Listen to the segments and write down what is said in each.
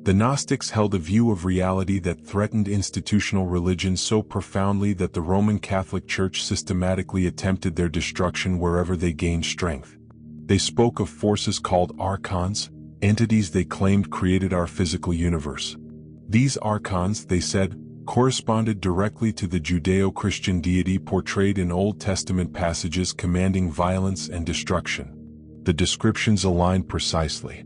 The Gnostics held a view of reality that threatened institutional religion so profoundly that the Roman Catholic Church systematically attempted their destruction wherever they gained strength. They spoke of forces called archons, entities they claimed created our physical universe. These archons, they said, corresponded directly to the Judeo-Christian deity portrayed in Old Testament passages commanding violence and destruction. The descriptions aligned precisely.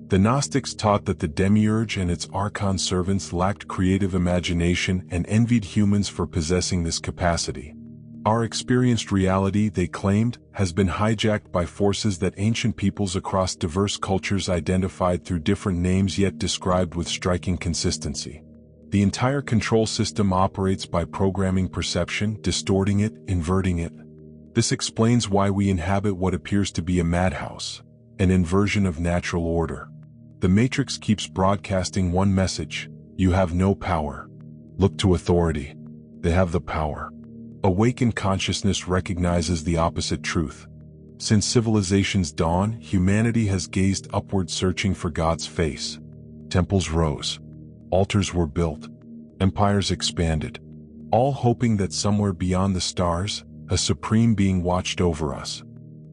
The Gnostics taught that the demiurge and its archon servants lacked creative imagination and envied humans for possessing this capacity. Our experienced reality, they claimed, has been hijacked by forces that ancient peoples across diverse cultures identified through different names yet described with striking consistency. The entire control system operates by programming perception, distorting it, inverting it. This explains why we inhabit what appears to be a madhouse, an inversion of natural order. The Matrix keeps broadcasting one message: you have no power. Look to authority. They have the power. Awakened consciousness recognizes the opposite truth. Since civilization's dawn, humanity has gazed upward searching for God's face. Temples rose. Altars were built. Empires expanded. All hoping that somewhere beyond the stars, a supreme being watched over us.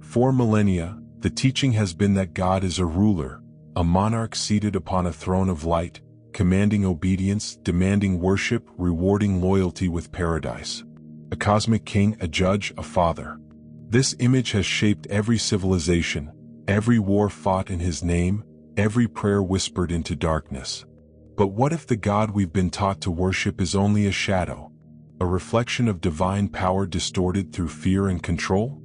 For millennia, the teaching has been that God is a ruler, a monarch seated upon a throne of light, commanding obedience, demanding worship, rewarding loyalty with paradise. A cosmic king, a judge, a father. This image has shaped every civilization, every war fought in his name, every prayer whispered into darkness. But what if the God we've been taught to worship is only a shadow, a reflection of divine power distorted through fear and control?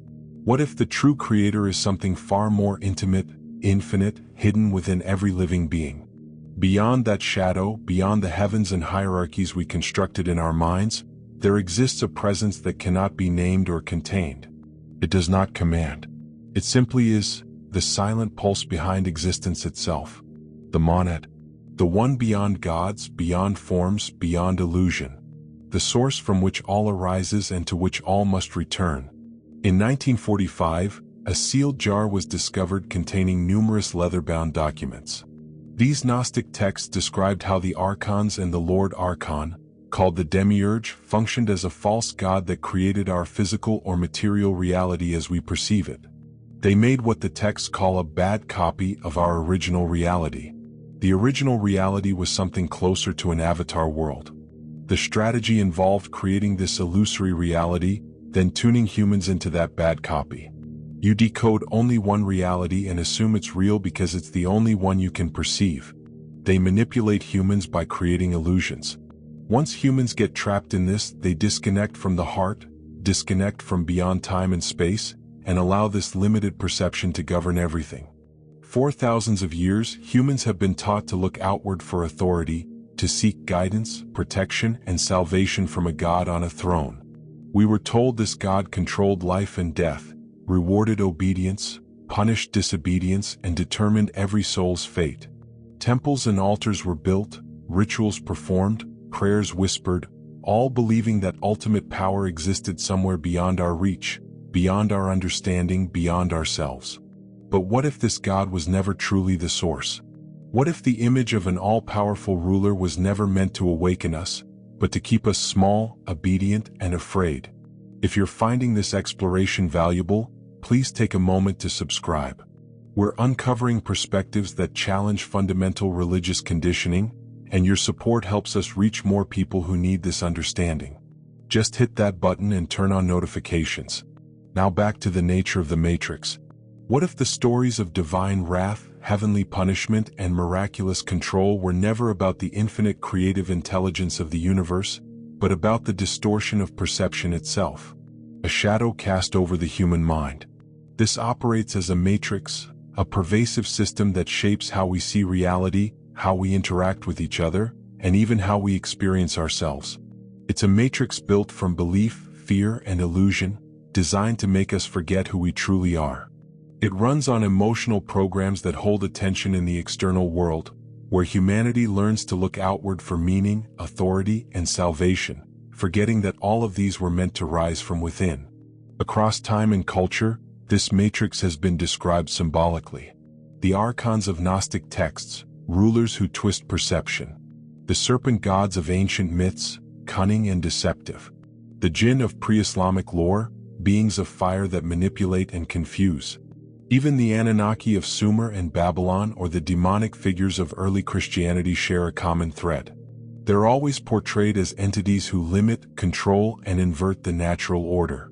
What if the true creator is something far more intimate, infinite, hidden within every living being? Beyond that shadow, beyond the heavens and hierarchies we constructed in our minds, there exists a presence that cannot be named or contained. It does not command. It simply is, the silent pulse behind existence itself. The monad. The one beyond gods, beyond forms, beyond illusion. The source from which all arises and to which all must return. In 1945, a sealed jar was discovered containing numerous leather-bound documents. These Gnostic texts described how the archons and the Lord Archon, called the demiurge, functioned as a false god that created our physical or material reality as we perceive it. They made what the texts call a bad copy of our original reality. The original reality was something closer to an avatar world. The strategy involved creating this illusory reality, then tuning humans into that bad copy. You decode only one reality and assume it's real because it's the only one you can perceive. They manipulate humans by creating illusions. Once humans get trapped in this, they disconnect from the heart, disconnect from beyond time and space, and allow this limited perception to govern everything. For thousands of years, humans have been taught to look outward for authority, to seek guidance, protection, and salvation from a God on a throne. We were told this God controlled life and death, rewarded obedience, punished disobedience, and determined every soul's fate. Temples and altars were built, rituals performed, prayers whispered, all believing that ultimate power existed somewhere beyond our reach, beyond our understanding, beyond ourselves. But what if this God was never truly the source? What if the image of an all-powerful ruler was never meant to awaken us, but to keep us small, obedient, and afraid? If you're finding this exploration valuable, please take a moment to subscribe. We're uncovering perspectives that challenge fundamental religious conditioning, and your support helps us reach more people who need this understanding. Just hit that button and turn on notifications. Now back to the nature of the Matrix. What if the stories of divine wrath, heavenly punishment, and miraculous control were never about the infinite creative intelligence of the universe, but about the distortion of perception itself? A shadow cast over the human mind. This operates as a matrix, a pervasive system that shapes how we see reality, how we interact with each other, and even how we experience ourselves. It's a matrix built from belief, fear, and illusion, designed to make us forget who we truly are. It runs on emotional programs that hold attention in the external world, where humanity learns to look outward for meaning, authority, and salvation, forgetting that all of these were meant to rise from within. Across time and culture, this matrix has been described symbolically. The archons of Gnostic texts, rulers who twist perception. The serpent gods of ancient myths, cunning and deceptive. The jinn of pre-Islamic lore, beings of fire that manipulate and confuse. Even the Anunnaki of Sumer and Babylon or the demonic figures of early Christianity share a common thread. They're always portrayed as entities who limit, control, and invert the natural order.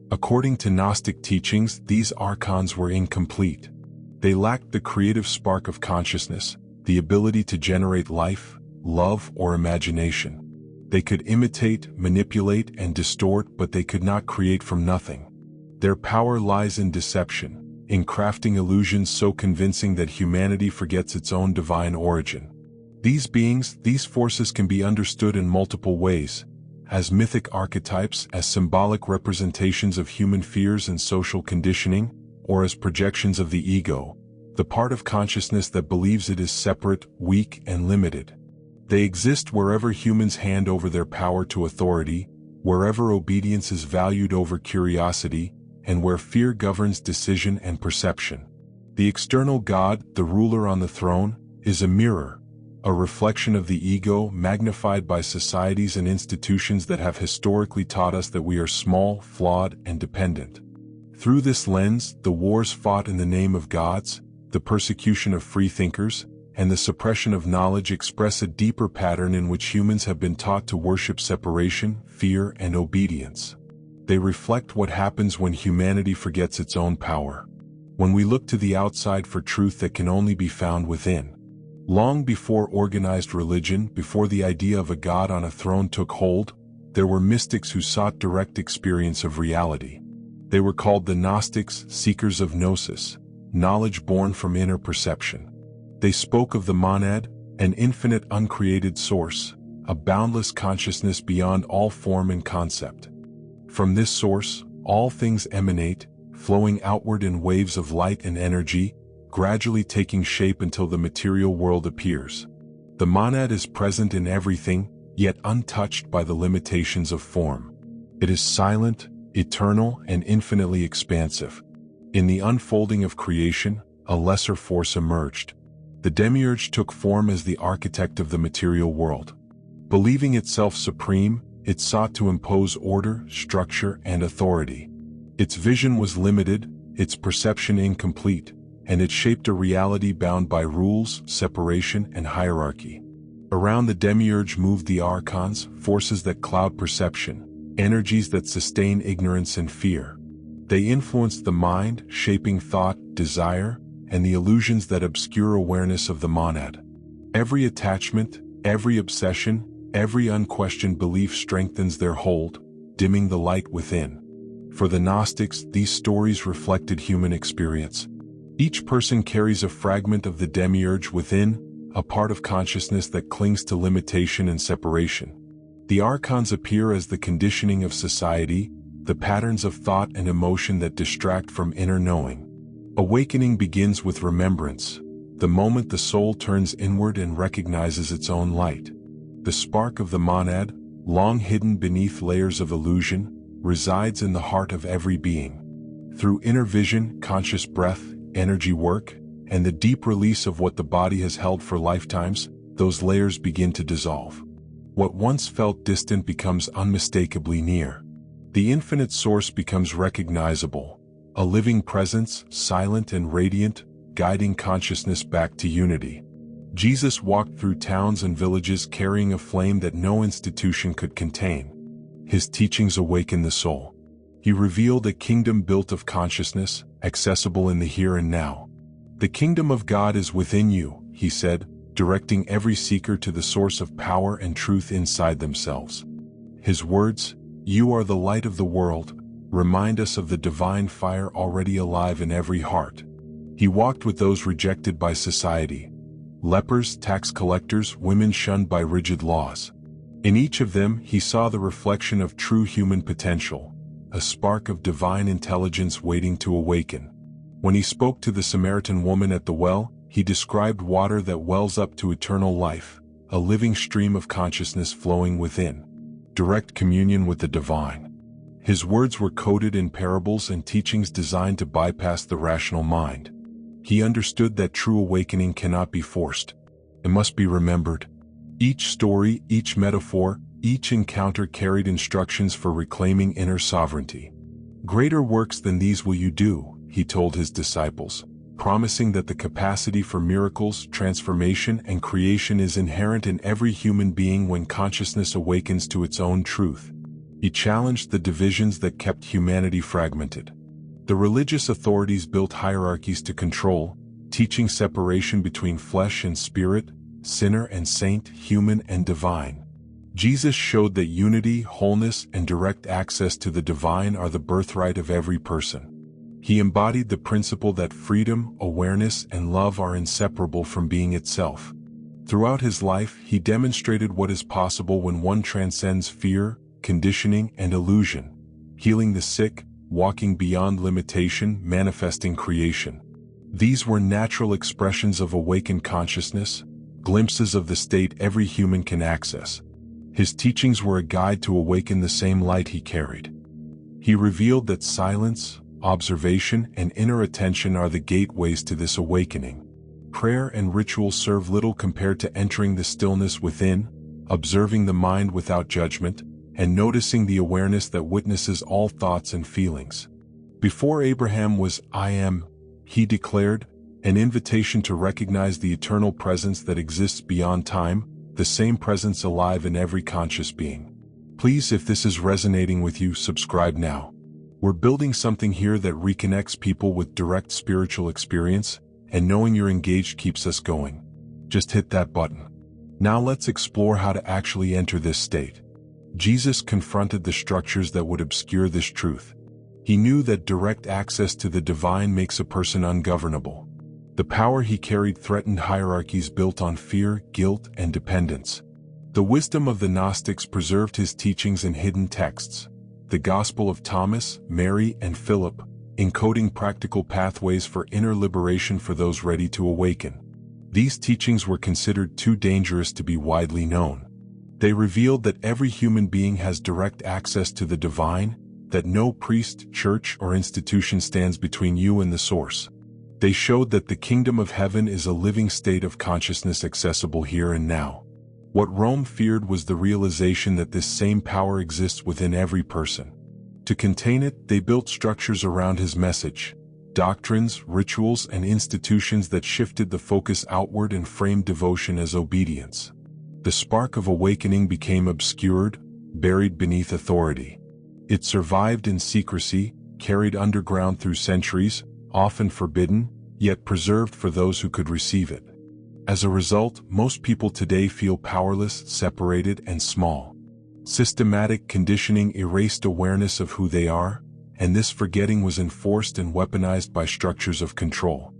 According to Gnostic teachings, these archons were incomplete. They lacked the creative spark of consciousness, the ability to generate life, love, or imagination. They could imitate, manipulate, and distort, but they could not create from nothing. Their power lies in deception, in crafting illusions so convincing that humanity forgets its own divine origin. These beings, these forces can be understood in multiple ways, as mythic archetypes, as symbolic representations of human fears and social conditioning, or as projections of the ego, the part of consciousness that believes it is separate, weak, and limited. They exist wherever humans hand over their power to authority, wherever obedience is valued over curiosity, and where fear governs decision and perception. The external God, the ruler on the throne, is a mirror, a reflection of the ego magnified by societies and institutions that have historically taught us that we are small, flawed, and dependent. Through this lens, the wars fought in the name of gods, the persecution of freethinkers, and the suppression of knowledge express a deeper pattern in which humans have been taught to worship separation, fear, and obedience. They reflect what happens when humanity forgets its own power. When we look to the outside for truth that can only be found within. Long before organized religion, before the idea of a god on a throne took hold, there were mystics who sought direct experience of reality. They were called the Gnostics, seekers of gnosis, knowledge born from inner perception. They spoke of the monad, an infinite uncreated source, a boundless consciousness beyond all form and concept. From this source, all things emanate, flowing outward in waves of light and energy, gradually taking shape until the material world appears. The monad is present in everything, yet untouched by the limitations of form. It is silent, eternal, and infinitely expansive. In the unfolding of creation, a lesser force emerged. The demiurge took form as the architect of the material world. Believing itself supreme, it sought to impose order, structure, and authority. Its vision was limited, its perception incomplete, and it shaped a reality bound by rules, separation, and hierarchy. Around the demiurge moved the archons, forces that cloud perception, energies that sustain ignorance and fear. They influenced the mind, shaping thought, desire, and the illusions that obscure awareness of the monad. Every attachment, every obsession, every unquestioned belief strengthens their hold, dimming the light within. For the Gnostics, these stories reflected human experience. Each person carries a fragment of the demiurge within, a part of consciousness that clings to limitation and separation. The archons appear as the conditioning of society, the patterns of thought and emotion that distract from inner knowing. Awakening begins with remembrance, the moment the soul turns inward and recognizes its own light. The spark of the monad, long hidden beneath layers of illusion, resides in the heart of every being. Through inner vision, conscious breath, energy work, and the deep release of what the body has held for lifetimes, those layers begin to dissolve. What once felt distant becomes unmistakably near. The infinite source becomes recognizable, a living presence, silent and radiant, guiding consciousness back to unity. Jesus walked through towns and villages carrying a flame that no institution could contain. His teachings awakened the soul. He revealed a kingdom built of consciousness, accessible in the here and now. The kingdom of God is within you, he said, directing every seeker to the source of power and truth inside themselves. His words, "You are the light of the world," remind us of the divine fire already alive in every heart. He walked with those rejected by society. Lepers, tax collectors, women shunned by rigid laws. In each of them, he saw the reflection of true human potential, a spark of divine intelligence waiting to awaken. When he spoke to the Samaritan woman at the well, he described water that wells up to eternal life, a living stream of consciousness flowing within. Direct communion with the divine. His words were coded in parables and teachings designed to bypass the rational mind. He understood that true awakening cannot be forced. It must be remembered. Each story, each metaphor, each encounter carried instructions for reclaiming inner sovereignty. "Greater works than these will you do," he told his disciples, promising that the capacity for miracles, transformation, and creation is inherent in every human being when consciousness awakens to its own truth. He challenged the divisions that kept humanity fragmented. The religious authorities built hierarchies to control, teaching separation between flesh and spirit, sinner and saint, human and divine. Jesus showed that unity, wholeness, and direct access to the divine are the birthright of every person. He embodied the principle that freedom, awareness, and love are inseparable from being itself. Throughout his life, he demonstrated what is possible when one transcends fear, conditioning, and illusion, healing the sick, walking beyond limitation, manifesting creation. These were natural expressions of awakened consciousness, glimpses of the state every human can access. His teachings were a guide to awaken the same light he carried. He revealed that silence, observation, and inner attention are the gateways to this awakening. Prayer and ritual serve little compared to entering the stillness within, observing the mind without judgment, and noticing the awareness that witnesses all thoughts and feelings. Before Abraham was "I am," he declared, an invitation to recognize the eternal presence that exists beyond time, the same presence alive in every conscious being. Please, if this is resonating with you, subscribe now. We're building something here that reconnects people with direct spiritual experience, and knowing you're engaged keeps us going. Just hit that button. Now let's explore how to actually enter this state. Jesus confronted the structures that would obscure this truth. He knew that direct access to the divine makes a person ungovernable. The power he carried threatened hierarchies built on fear, guilt, and dependence. The wisdom of the Gnostics preserved his teachings in hidden texts, the Gospel of Thomas, Mary, and Philip, encoding practical pathways for inner liberation for those ready to awaken. These teachings were considered too dangerous to be widely known. They revealed that every human being has direct access to the divine, that no priest, church, or institution stands between you and the source. They showed that the kingdom of heaven is a living state of consciousness accessible here and now. What Rome feared was the realization that this same power exists within every person. To contain it, they built structures around his message, doctrines, rituals, and institutions that shifted the focus outward and framed devotion as obedience. The spark of awakening became obscured, buried beneath authority. It survived in secrecy, carried underground through centuries, often forbidden, yet preserved for those who could receive it. As a result, most people today feel powerless, separated, and small. Systematic conditioning erased awareness of who they are, and this forgetting was enforced and weaponized by structures of control.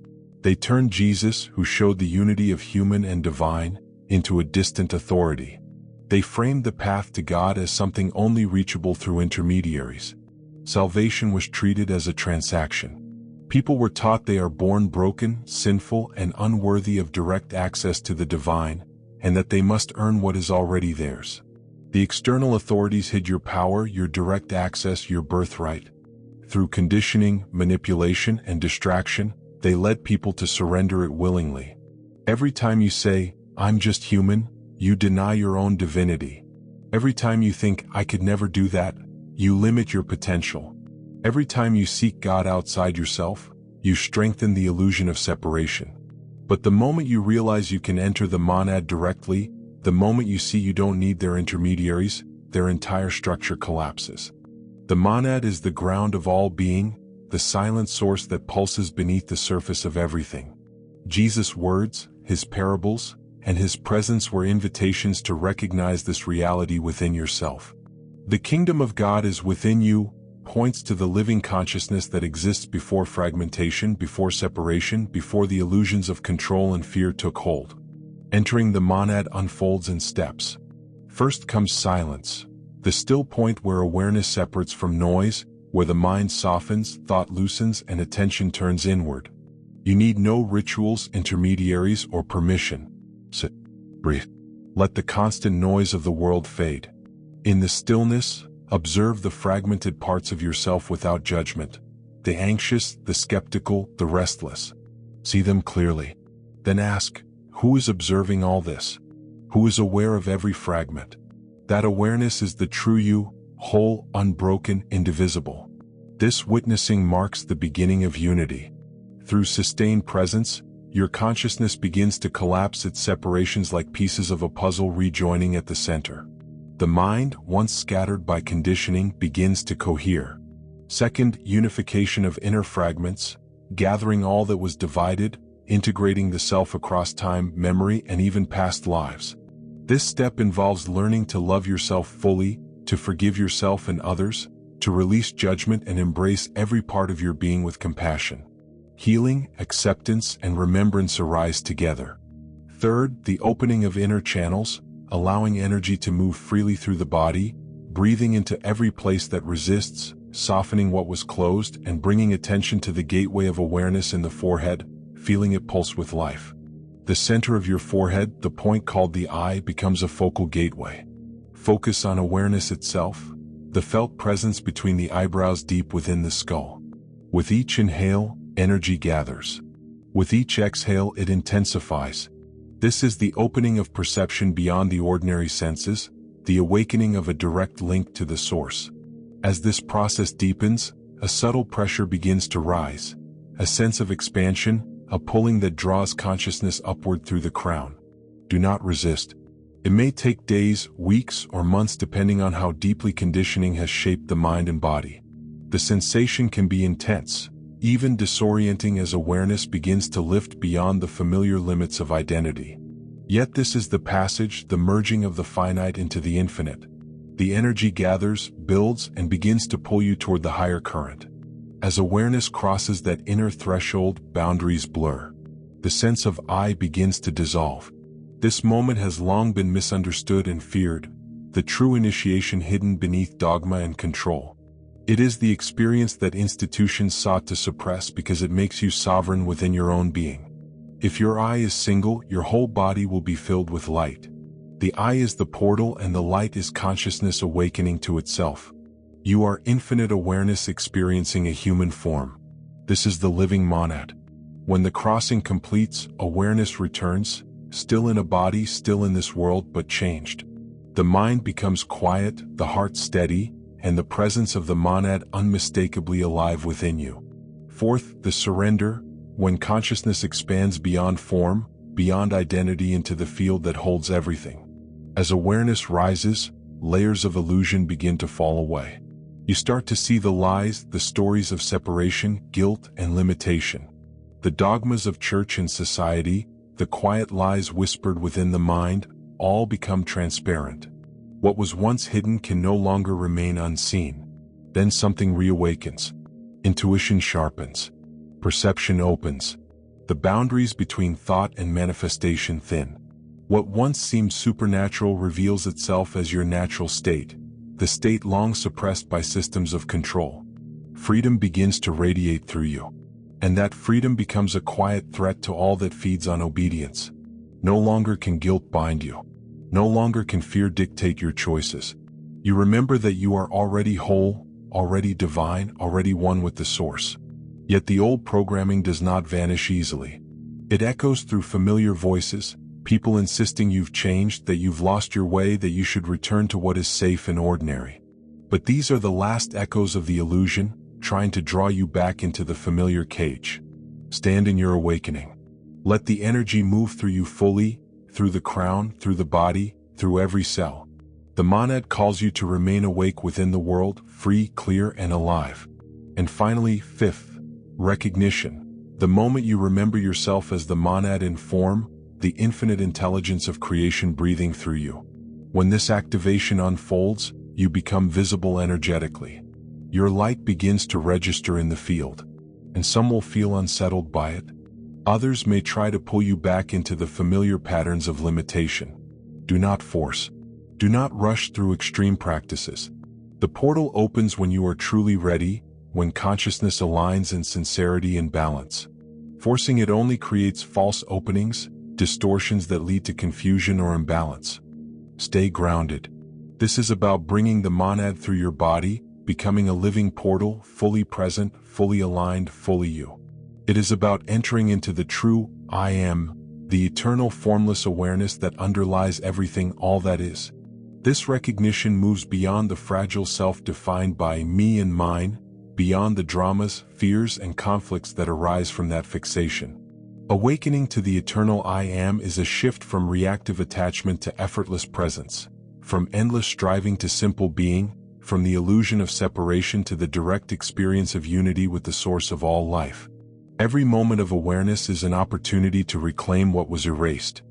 They turned Jesus, who showed the unity of human and divine, into a distant authority. They framed the path to God as something only reachable through intermediaries. Salvation was treated as a transaction. People were taught they are born broken, sinful, and unworthy of direct access to the divine, and that they must earn what is already theirs. The external authorities hid your power, your direct access, your birthright. Through conditioning, manipulation, and distraction, they led people to surrender it willingly. Every time you say, "I'm just human," you deny your own divinity. Every time you think, "I could never do that," you limit your potential. Every time you seek God outside yourself, you strengthen the illusion of separation. But the moment you realize you can enter the monad directly, the moment you see you don't need their intermediaries, their entire structure collapses. The monad is the ground of all being, the silent source that pulses beneath the surface of everything. Jesus' words, his parables, and his presence were invitations to recognize this reality within yourself. The kingdom of God is within you, points to the living consciousness that exists before fragmentation, before separation, before the illusions of control and fear took hold. Entering the monad unfolds in steps. First comes silence, the still point where awareness separates from noise, where the mind softens, thought loosens, and attention turns inward. You need no rituals, intermediaries, or permission. Sit, breathe. Let the constant noise of the world fade. In the stillness, observe the fragmented parts of yourself without judgment, the anxious, the skeptical, the restless. See them clearly. Then ask, Who is observing all this? Who is aware of every fragment? That awareness is the true you, whole, unbroken, indivisible. This witnessing marks the beginning of unity. Through sustained presence, your consciousness begins to collapse its separations like pieces of a puzzle rejoining at the center. The mind, once scattered by conditioning, begins to cohere. Second, unification of inner fragments, gathering all that was divided, integrating the self across time, memory, and even past lives. This step involves learning to love yourself fully, to forgive yourself and others, to release judgment and embrace every part of your being with compassion. Healing, acceptance, and remembrance arise together. Third, the opening of inner channels, allowing energy to move freely through the body, breathing into every place that resists, softening what was closed, and bringing attention to the gateway of awareness in the forehead, feeling it pulse with life. The center of your forehead, the point called the eye, becomes a focal gateway. Focus on awareness itself, the felt presence between the eyebrows deep within the skull. With each inhale, energy gathers. With each exhale, it intensifies. This is the opening of perception beyond the ordinary senses, the awakening of a direct link to the source. As this process deepens, a subtle pressure begins to rise, a sense of expansion, a pulling that draws consciousness upward through the crown. Do not resist. It may take days, weeks, or months depending on how deeply conditioning has shaped the mind and body. The sensation can be intense, even disorienting as awareness begins to lift beyond the familiar limits of identity. Yet this is the passage, the merging of the finite into the infinite. The energy gathers, builds, and begins to pull you toward the higher current. As awareness crosses that inner threshold, boundaries blur. The sense of I begins to dissolve. This moment has long been misunderstood and feared, the true initiation hidden beneath dogma and control. It is the experience that institutions sought to suppress because it makes you sovereign within your own being. If your eye is single, your whole body will be filled with light. The eye is the portal and the light is consciousness awakening to itself. You are infinite awareness experiencing a human form. This is the living monad. When the crossing completes, awareness returns, still in a body, still in this world, but changed. The mind becomes quiet, the heart steady, and the presence of the monad unmistakably alive within you. Fourth, the surrender, when consciousness expands beyond form, beyond identity into the field that holds everything. As awareness rises, layers of illusion begin to fall away. You start to see the lies, the stories of separation, guilt, and limitation. The dogmas of church and society, the quiet lies whispered within the mind, all become transparent. What was once hidden can no longer remain unseen. Then something reawakens. Intuition sharpens. Perception opens. The boundaries between thought and manifestation thin. What once seemed supernatural reveals itself as your natural state, the state long suppressed by systems of control. Freedom begins to radiate through you. And that freedom becomes a quiet threat to all that feeds on obedience. No longer can guilt bind you. No longer can fear dictate your choices. You remember that you are already whole, already divine, already one with the source. Yet the old programming does not vanish easily. It echoes through familiar voices, people insisting you've changed, that you've lost your way, that you should return to what is safe and ordinary. But these are the last echoes of the illusion, trying to draw you back into the familiar cage. Stand in your awakening. Let the energy move through you fully, through the crown, through the body, through every cell. The monad calls you to remain awake within the world, free, clear, and alive. And finally, fifth, recognition. The moment you remember yourself as the monad in form, the infinite intelligence of creation breathing through you. When this activation unfolds, you become visible energetically. Your light begins to register in the field, and some will feel unsettled by it. Others may try to pull you back into the familiar patterns of limitation. Do not force. Do not rush through extreme practices. The portal opens when you are truly ready, when consciousness aligns in sincerity and balance. Forcing it only creates false openings, distortions that lead to confusion or imbalance. Stay grounded. This is about bringing the monad through your body, becoming a living portal, fully present, fully aligned, fully you. It is about entering into the true I am, the eternal formless awareness that underlies everything, all that is. This recognition moves beyond the fragile self defined by me and mine, beyond the dramas, fears, and conflicts that arise from that fixation. Awakening to the eternal I Am is a shift from reactive attachment to effortless presence, from endless striving to simple being, from the illusion of separation to the direct experience of unity with the source of all life. Every moment of awareness is an opportunity to reclaim what was erased.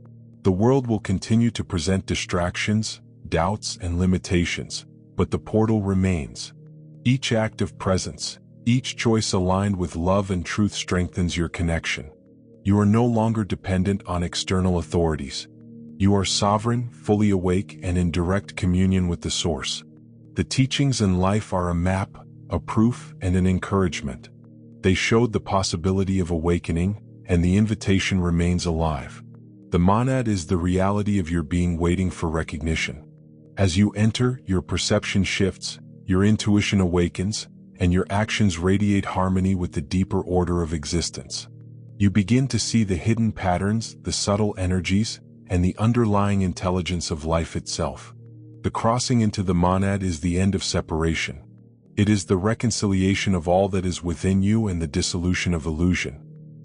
The world will continue to present distractions, doubts, and limitations, but the portal remains. Each act of presence, each choice aligned with love and truth strengthens your connection. You are no longer dependent on external authorities. You are sovereign, fully awake, and in direct communion with the Source. The teachings in life are a map, a proof, and an encouragement. They showed the possibility of awakening, and the invitation remains alive. The monad is the reality of your being waiting for recognition. As you enter, your perception shifts, your intuition awakens, and your actions radiate harmony with the deeper order of existence. You begin to see the hidden patterns, the subtle energies, and the underlying intelligence of life itself. The crossing into the monad is the end of separation. It is the reconciliation of all that is within you and the dissolution of illusion.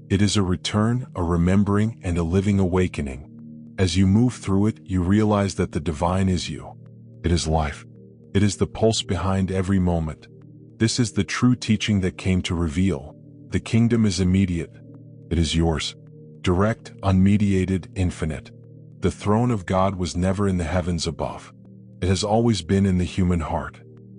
It is a return, a remembering, and a living awakening. As you move through it, you realize that the divine is you. It is life. It is the pulse behind every moment. This is the true teaching that came to reveal. The kingdom is immediate. It is yours. Direct, unmediated, infinite. The throne of God was never in the heavens above. It has always been in the human heart.